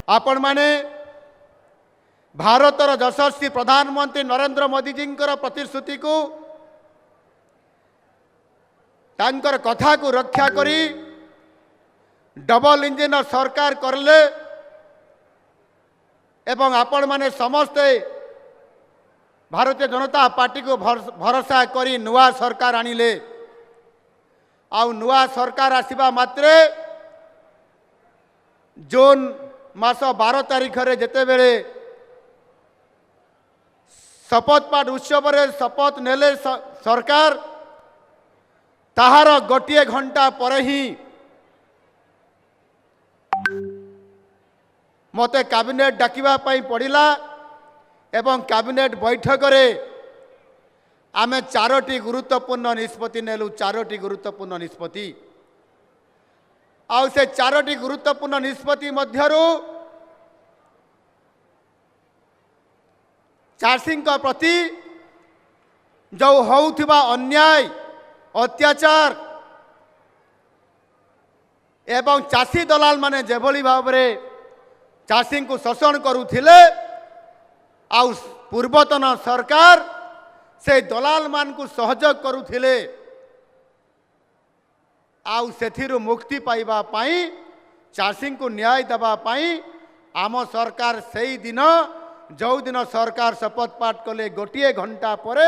आपण माने भारतर यशस्वी प्रधानमंत्री नरेंद्र मोदी जी प्रतिश्रुति को तांकर कथा को रक्षा करी डबल इंजिन सरकार करले एवं आपण माने समस्ते भारतीय जनता पार्टी को भरोसा करी नुआ सरकार आनिले आउ नुआ सरकार आसिबा मात्रे जून मास 12 तारिख रे जेते बेले शपथ पाठ उत्सव रे शपथ नेले सरकार ताहार गोटे घंटा पर ही मते कैबिनेट डाकिबा पई पड़िला एवं कैबिनेट बैठक रे आमे 4टी गुरुत्वपूर्ण निष्पत्ति नेलु 4टी गुरुत्वपूर्ण निष्पत्ति आउ से 4टी गुरुत्वपूर्ण निष्पत्ति मध्यरु चाषी प्रति जो होउथिबा अन्याय अत्याचार एवं चाषी दलाल माने जेभली भाव रे चाषी को शोषण करुथिले आउ पूर्वतन सरकार से दलाल मान को सहयोग करुथिले आउ सेथिरु मुक्ति पाइबा पाई चाषी को न्याय देबा पाई आम सरकार सेई दिन जो दिन सरकार शपथ पाठ कले गोटे घंटा पर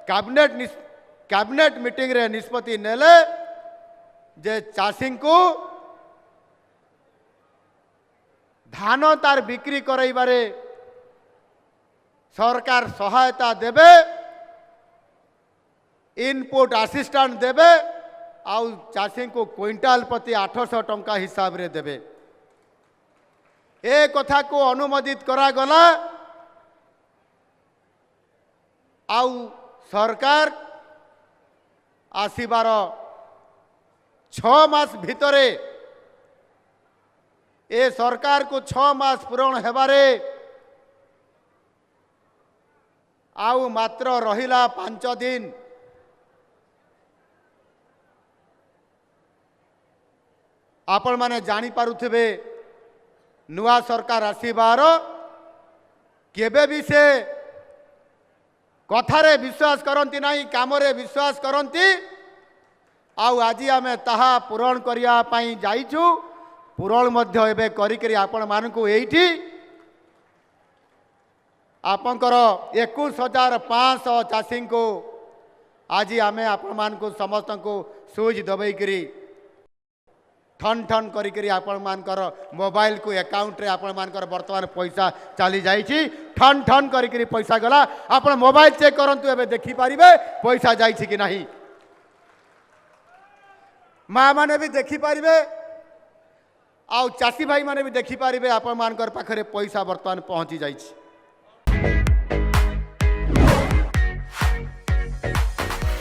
कैबिनेट मीटिंग रे निष्पत्ति नेले जे चाषी को धान तार बिक्री करइबारे सरकार सहायता देबे इनपुट असिस्टेंट देबे आउ चाषी को क्विंटाल प्रति 800 टंका हिसाब रे देबे ए कथा को अनुमोदित करा गला आउ सरकार आसीबार 6 मास भितरे ए सरकार को 6 मास पूरण हेबारे आउ मात्र रहिला 5 दिन आपण माने जानी पारुथिबे नुआ सरकार आसीबार केबे भी से कथारे विश्वास करती नहीं कामरे विश्वास करती आउ आज आमे ताहा पूरण करिया पई जाइछु पूरण मध्य एबे करी करी आपण मानकु एठी आपनकर 21,500 चाषी को आज आमे आपण मानकु समस्त को सुज दबई करी ठन ठन करी आपण मानकर मोबाइल को अकाउंट रे आपण मानकर वर्तमान पैसा चली जाइछि ठन ठन करी पैसा गला आपण मोबाइल चेक करंतु एबे देखि पारिबे पैसा जाइछि कि नहीं माँ माने भी देखि पारिबे आउ चाषी भाई माने भी देखि पारिबे आपण मानकर पाखरे पैसा वर्तमान पहुंची जाइछि।